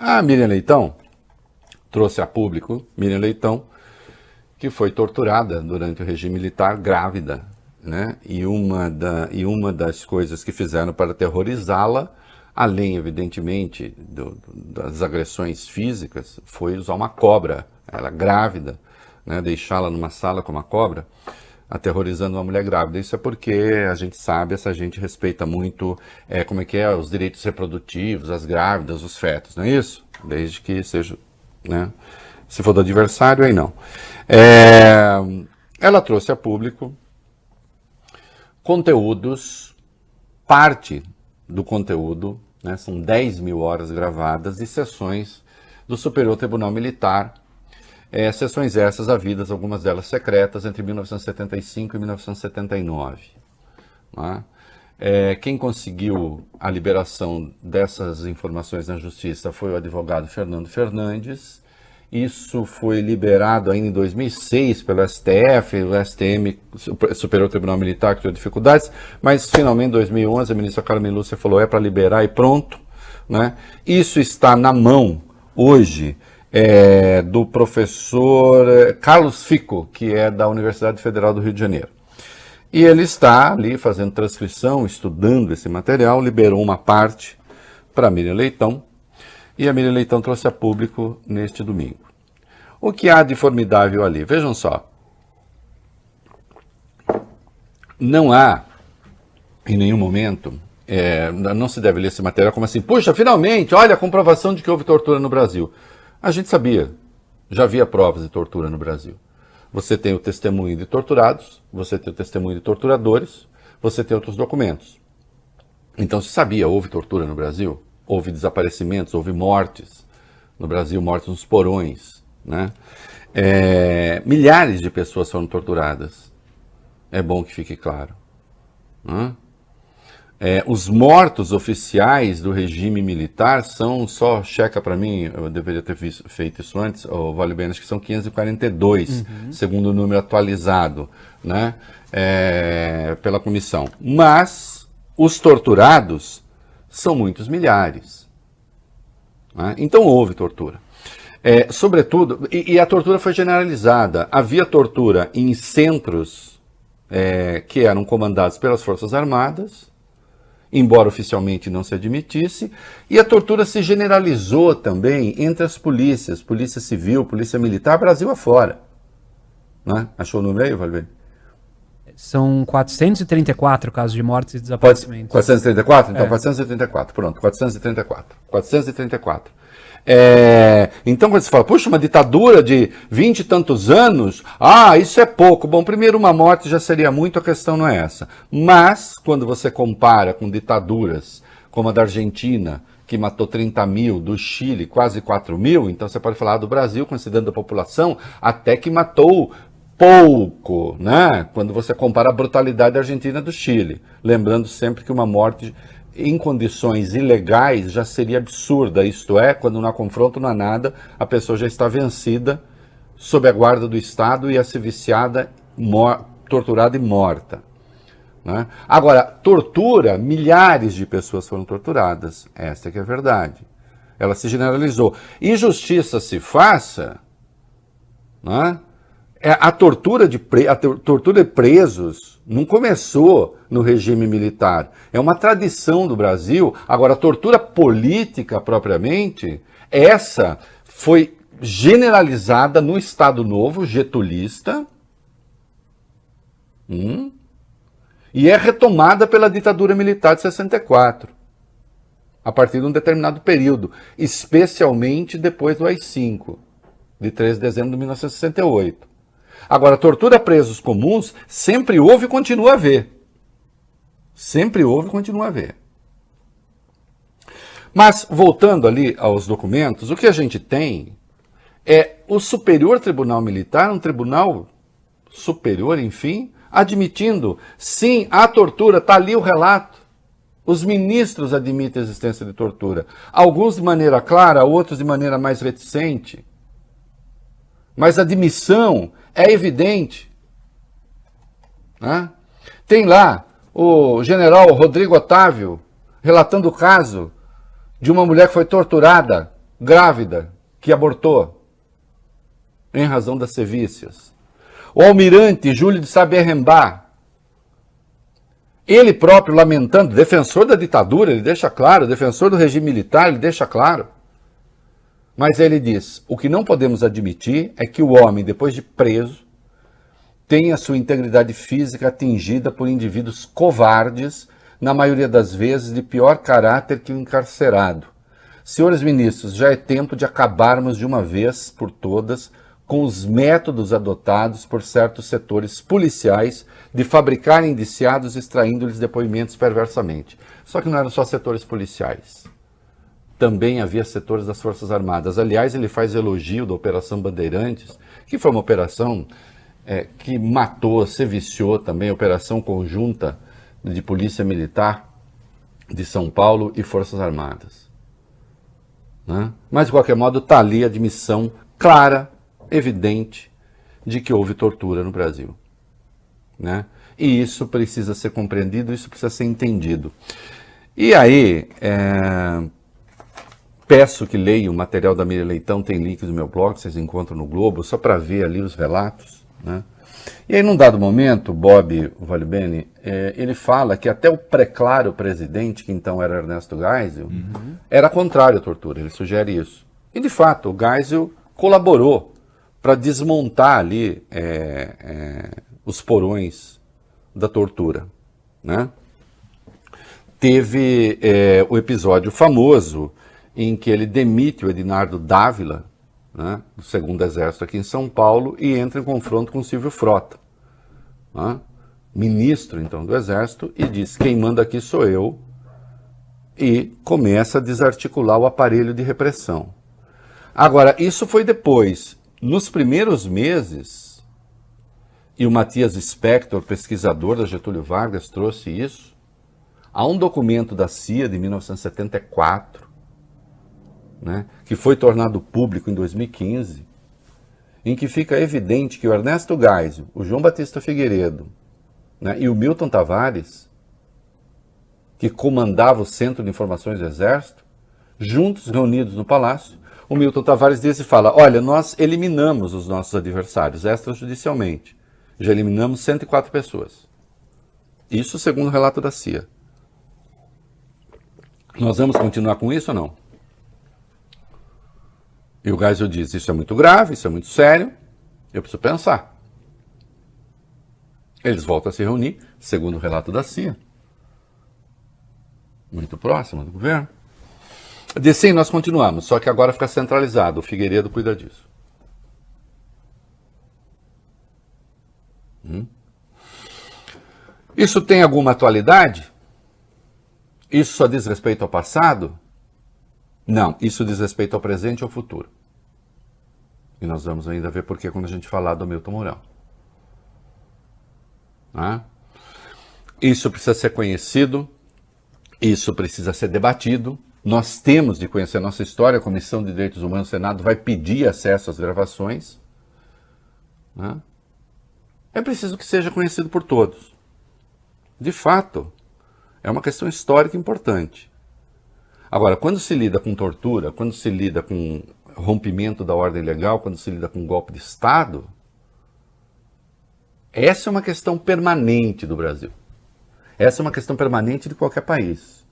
A Miriam Leitão trouxe a público, Miriam Leitão, que foi torturada durante o regime militar, grávida, né? E uma das coisas que fizeram para aterrorizá-la, além, evidentemente, das agressões físicas, foi usar uma cobra. Ela grávida, né? Deixá-la numa sala com uma cobra, aterrorizando uma mulher grávida. Isso é porque a gente sabe, essa gente respeita muito, os direitos reprodutivos, as grávidas, os fetos, não é isso? Desde que seja, né? Se for do adversário, aí não. Ela trouxe a público conteúdos, parte do conteúdo, né, são 10 mil horas gravadas de sessões do Superior Tribunal Militar, sessões essas havidas, algumas delas secretas, entre 1975 e 1979. Né? Quem conseguiu a liberação dessas informações na Justiça foi o advogado Fernando Fernandes. Isso foi liberado ainda em 2006 pelo STF, o STM, Superior Tribunal Militar, que teve dificuldades, mas finalmente em 2011 a ministra Carmen Lúcia falou, para liberar e pronto. Né? Isso está na mão, hoje, do professor Carlos Fico, que é da Universidade Federal do Rio de Janeiro. E ele está ali fazendo transcrição, estudando esse material, liberou uma parte para Miriam Leitão, e a Miriam Leitão trouxe a público neste domingo. O que há de formidável ali? Vejam só. Não há, em nenhum momento, não se deve ler esse material como assim, puxa, finalmente, olha a comprovação de que houve tortura no Brasil. A gente sabia, já havia provas de tortura no Brasil. Você tem o testemunho de torturados, você tem o testemunho de torturadores, você tem outros documentos. Então se sabia, houve tortura no Brasil? Houve desaparecimentos, houve mortes no Brasil, mortes nos porões, né? Milhares de pessoas foram torturadas. É bom que fique claro. Né? Os mortos oficiais do regime militar são, só checa para mim, eu deveria ter feito isso antes, vale bem, acho que são 542, segundo o número atualizado, né? Pela comissão. Mas os torturados são muitos milhares. Né? Então houve tortura. Sobretudo, e a tortura foi generalizada. Havia tortura em centros que eram comandados pelas Forças Armadas, embora oficialmente não se admitisse, e a tortura se generalizou também entre as polícias, polícia civil, polícia militar, Brasil afora. Né? Achou o número aí, Valber? São 434 casos de mortes e desaparecimentos. 434? Então 434, pronto, 434. 434. Então quando você fala, puxa, uma ditadura de 20 e tantos anos, isso é pouco. Bom, primeiro uma morte já seria muito, a questão não é essa. Mas, quando você compara com ditaduras como a da Argentina, que matou 30 mil, do Chile quase 4 mil, então você pode falar do Brasil, considerando a população, até que matou pouco, né? Quando você compara a brutalidade da Argentina e do Chile. Lembrando sempre que uma morte em condições ilegais já seria absurda, isto é, quando não há confronto, não há nada, a pessoa já está vencida, sob a guarda do Estado e a ser viciada, torturada e morta. Né? Agora, tortura, milhares de pessoas foram torturadas, esta é que é a verdade. Ela se generalizou. E justiça se faça, né? A tortura de presos não começou no regime militar. É uma tradição do Brasil. Agora, a tortura política, propriamente, essa foi generalizada no Estado Novo, getulista, e é retomada pela ditadura militar de 64, a partir de um determinado período, especialmente depois do AI-5, de 13 de dezembro de 1968. Agora, tortura a presos comuns sempre houve e continua a haver. Sempre houve e continua a haver. Mas, voltando ali aos documentos, o que a gente tem é o Superior Tribunal Militar, um tribunal superior, enfim, admitindo, sim, a tortura, está ali o relato. Os ministros admitem a existência de tortura. Alguns de maneira clara, outros de maneira mais reticente. Mas a admissão é evidente. Né? Tem lá o general Rodrigo Otávio relatando o caso de uma mulher que foi torturada grávida que abortou em razão das sevícias. O almirante Júlio de Saber-Rembá, ele próprio lamentando, defensor da ditadura, ele deixa claro, defensor do regime militar, ele deixa claro. Mas ele diz, o que não podemos admitir é que o homem, depois de preso, tenha sua integridade física atingida por indivíduos covardes, na maioria das vezes de pior caráter que o encarcerado. Senhores ministros, já é tempo de acabarmos de uma vez por todas com os métodos adotados por certos setores policiais de fabricar indiciados extraindo-lhes depoimentos perversamente. Só que não eram só setores policiais. Também havia setores das Forças Armadas. Aliás, ele faz elogio da Operação Bandeirantes, que foi uma operação que matou, se viciou também, a operação conjunta de Polícia Militar de São Paulo e Forças Armadas. Né? Mas, de qualquer modo, está ali a admissão clara, evidente, de que houve tortura no Brasil. Né? E isso precisa ser compreendido, isso precisa ser entendido. E aí, peço que leiam o material da Miriam Leitão, tem links no meu blog, vocês encontram no Globo, só para ver ali os relatos. Né? E aí, num dado momento, Bob Valibene, ele fala que até o preclaro presidente, que então era Ernesto Geisel, era contrário à tortura, ele sugere isso. E, de fato, o Geisel colaborou para desmontar ali os porões da tortura. Né? Teve o episódio famoso em que ele demite o Edinardo Dávila, né, do 2º Exército aqui em São Paulo, e entra em confronto com Silvio Frota, né, ministro então do Exército, e diz, quem manda aqui sou eu, e começa a desarticular o aparelho de repressão. Agora, isso foi depois. Nos primeiros meses, e o Matias Spector, pesquisador da Getúlio Vargas, trouxe isso, há um documento da CIA de 1974, né, que foi tornado público em 2015, em que fica evidente que o Ernesto Geisel, o João Batista Figueiredo, né, e o Milton Tavares, que comandava o Centro de Informações do Exército, juntos, reunidos no Palácio, o Milton Tavares diz e fala, olha, nós eliminamos os nossos adversários extrajudicialmente, já eliminamos 104 pessoas. Isso segundo o relato da CIA. Nós vamos continuar com isso ou não? E o Geisel diz, isso é muito grave, isso é muito sério, eu preciso pensar. Eles voltam a se reunir, segundo o relato da CIA. Muito próximo do governo. Diz, sim, nós continuamos, só que agora fica centralizado, o Figueiredo cuida disso. Isso tem alguma atualidade? Isso só diz respeito ao passado? Não, isso diz respeito ao presente e ao futuro. E nós vamos ainda ver por que quando a gente falar do Hamilton Mourão. Isso precisa ser conhecido, isso precisa ser debatido. Nós temos de conhecer a nossa história, a Comissão de Direitos Humanos do Senado vai pedir acesso às gravações. É preciso que seja conhecido por todos. De fato, é uma questão histórica importante. Agora, quando se lida com tortura, quando se lida com rompimento da ordem legal, quando se lida com golpe de Estado, essa é uma questão permanente do Brasil. Essa é uma questão permanente de qualquer país.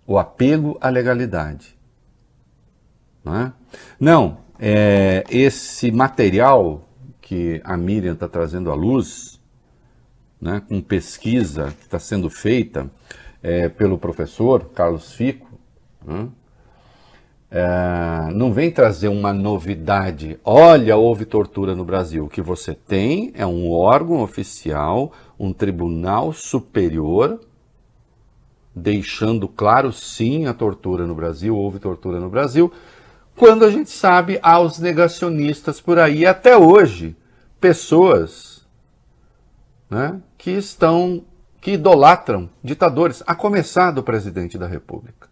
O apego à legalidade. Não, esse material que a Miriam está trazendo à luz, né, com pesquisa que está sendo feita pelo professor Carlos Fico, não vem trazer uma novidade. Olha, houve tortura no Brasil. O que você tem é um órgão oficial, um tribunal superior, deixando claro, sim, a tortura no Brasil, houve tortura no Brasil, quando a gente sabe, há os negacionistas por aí, até hoje, pessoas, né, que idolatram ditadores, a começar do presidente da República,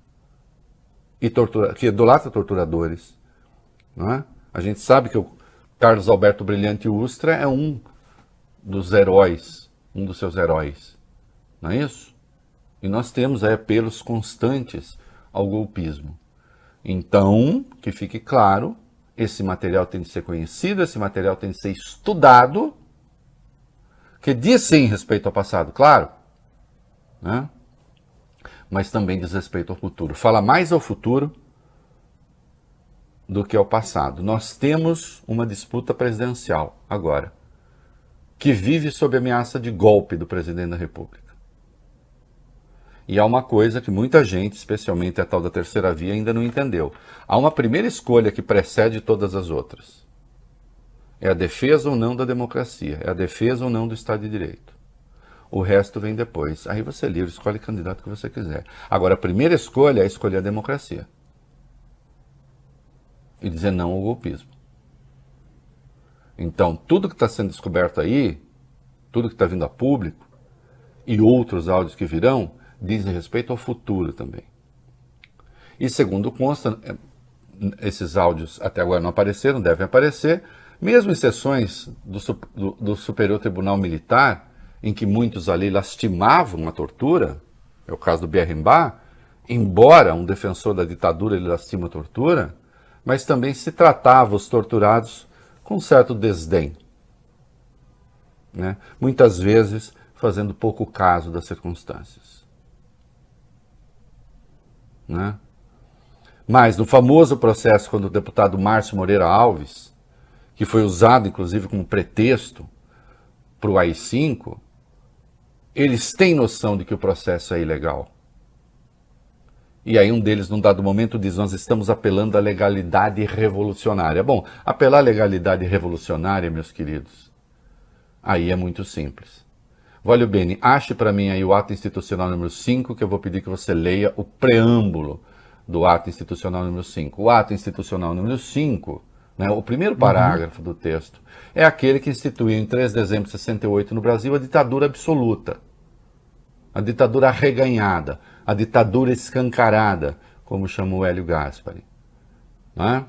que idolatra torturadores. Não é? A gente sabe que o Carlos Alberto Brilhante Ustra é um dos heróis, um dos seus heróis, não é isso? E nós temos aí apelos constantes ao golpismo. Então, que fique claro, esse material tem de ser conhecido, esse material tem de ser estudado, que diz sim respeito ao passado, claro, né? Mas também diz respeito ao futuro. Fala mais ao futuro do que ao passado. Nós temos uma disputa presidencial agora, que vive sob ameaça de golpe do presidente da República. E há uma coisa que muita gente, especialmente a tal da terceira via, ainda não entendeu. Há uma primeira escolha que precede todas as outras. É a defesa ou não da democracia, é a defesa ou não do Estado de Direito. O resto vem depois. Aí você é livre, escolhe o candidato que você quiser. Agora, a primeira escolha é escolher a democracia. E dizer não ao golpismo. Então, tudo que está sendo descoberto aí, tudo que está vindo a público, e outros áudios que virão, dizem respeito ao futuro também. E segundo consta, esses áudios até agora não apareceram, devem aparecer, mesmo em sessões do Superior Tribunal Militar, em que muitos ali lastimavam a tortura, é o caso do Bierrenbach, embora um defensor da ditadura ele lastima a tortura, mas também se tratava os torturados com certo desdém, né? Muitas vezes fazendo pouco caso das circunstâncias, né? Mas no famoso processo quando o deputado Márcio Moreira Alves, que foi usado inclusive como pretexto para o AI-5, eles têm noção de que o processo é ilegal. E aí um deles, num dado momento, diz, nós estamos apelando à legalidade revolucionária. Bom, apelar à legalidade revolucionária, meus queridos, aí é muito simples. Olha bem, ache para mim aí o ato institucional número 5, que eu vou pedir que você leia o preâmbulo do ato institucional número 5. O ato institucional número 5, né, o primeiro parágrafo do texto, é aquele que instituiu em 3 de dezembro de 68 no Brasil a ditadura absoluta, a ditadura arreganhada, a ditadura escancarada, como chamou Hélio Gaspari. Né?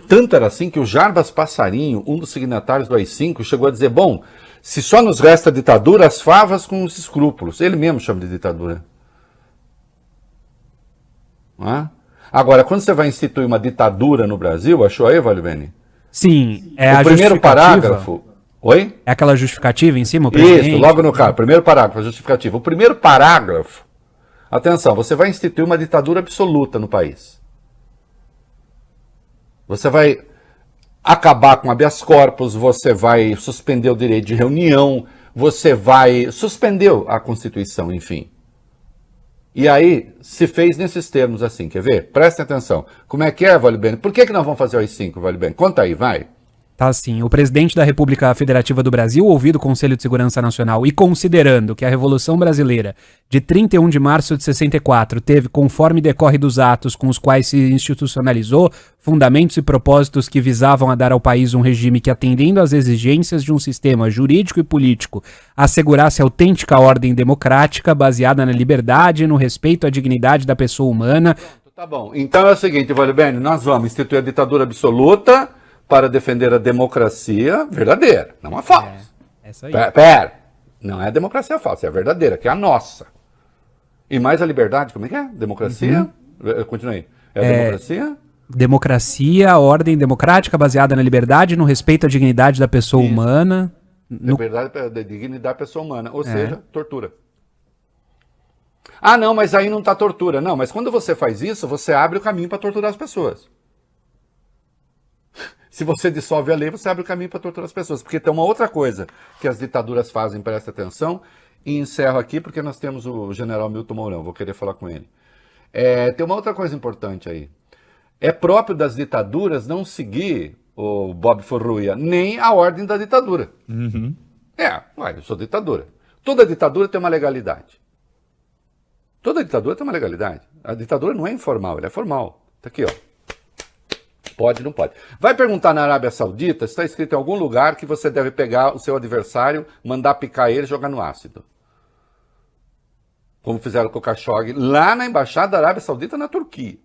Tanto era assim que o Jarbas Passarinho, um dos signatários do AI-5, chegou a dizer, bom, se só nos resta a ditadura, as favas com os escrúpulos. Ele mesmo chama de ditadura. Né? Agora, quando você vai instituir uma ditadura no Brasil, achou aí, Valio Bene? Sim, é o a primeiro parágrafo. Oi? É aquela justificativa em cima, o presidente? Isso, logo no caso, primeiro parágrafo, a justificativa. O primeiro parágrafo, atenção, você vai instituir uma ditadura absoluta no país. Você vai acabar com habeas corpus, você vai suspender o direito de reunião, você vai suspender a Constituição, enfim. E aí se fez nesses termos assim, quer ver? Prestem atenção. Como é, Valio Bene? Por que nós vamos fazer o AI-5, Valio Bene? Conta aí, vai. Tá assim, o presidente da República Federativa do Brasil, ouvido o Conselho de Segurança Nacional e considerando que a Revolução Brasileira de 31 de março de 64 teve, conforme decorre dos atos com os quais se institucionalizou, fundamentos e propósitos que visavam a dar ao país um regime que, atendendo às exigências de um sistema jurídico e político, assegurasse autêntica ordem democrática baseada na liberdade e no respeito à dignidade da pessoa humana. Tá bom, então é o seguinte, Valio Bene, nós vamos instituir a ditadura absoluta para defender a democracia verdadeira, não a falsa. Essa aí. Pera, não é a democracia falsa, é a verdadeira, que é a nossa. E mais a liberdade, como é que é? Democracia? Continua aí. É a democracia? Democracia, a ordem democrática baseada na liberdade, no respeito à dignidade da pessoa humana. Liberdade, dignidade da pessoa humana, ou seja, tortura. Ah, não, mas aí não está tortura. Não, mas quando você faz isso, você abre o caminho para torturar as pessoas. Se você dissolve a lei, você abre o caminho para torturar as pessoas. Porque tem uma outra coisa que as ditaduras fazem, presta atenção, e encerro aqui porque nós temos o general Milton Mourão, vou querer falar com ele. Tem uma outra coisa importante aí. É próprio das ditaduras não seguir, o Bob Forruia, nem a ordem da ditadura. Eu sou ditadura. Toda ditadura tem uma legalidade. Toda ditadura tem uma legalidade. A ditadura não é informal, ela é formal. Está aqui, ó. Pode, não pode. Vai perguntar na Arábia Saudita, está escrito em algum lugar que você deve pegar o seu adversário, mandar picar ele e jogar no ácido. Como fizeram com o Khashoggi lá na Embaixada da Arábia Saudita na Turquia.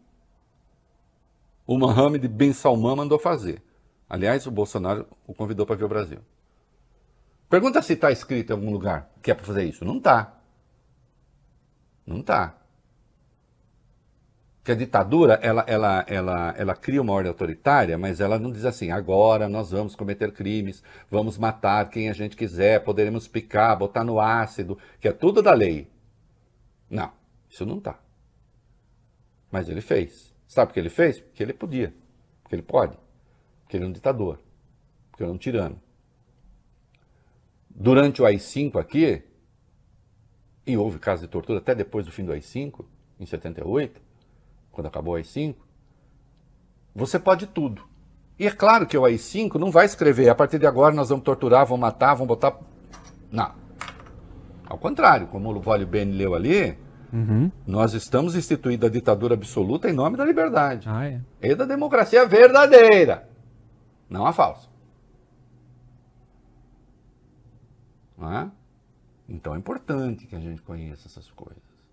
O Mohammed bin Salman mandou fazer. Aliás, o Bolsonaro o convidou para vir ao Brasil. Pergunta se está escrito em algum lugar que é para fazer isso. Não está. Não está. Que a ditadura, ela cria uma ordem autoritária, mas ela não diz assim, agora nós vamos cometer crimes, vamos matar quem a gente quiser, poderemos picar, botar no ácido, que é tudo da lei. Não, isso não tá. Mas ele fez. Sabe por que ele fez? Porque ele podia, porque ele pode, porque ele é um ditador, porque ele é um tirano. Durante o AI-5 aqui, e houve casos de tortura até depois do fim do AI-5, em 78, quando acabou o AI-5, você pode tudo. E é claro que o AI-5 não vai escrever, a partir de agora nós vamos torturar, vamos matar, vamos botar... Não. Ao contrário, como o Vólio Bene leu ali, nós estamos instituindo a ditadura absoluta em nome da liberdade. E da democracia verdadeira, não a falsa. Não é? Então é importante que a gente conheça essas coisas.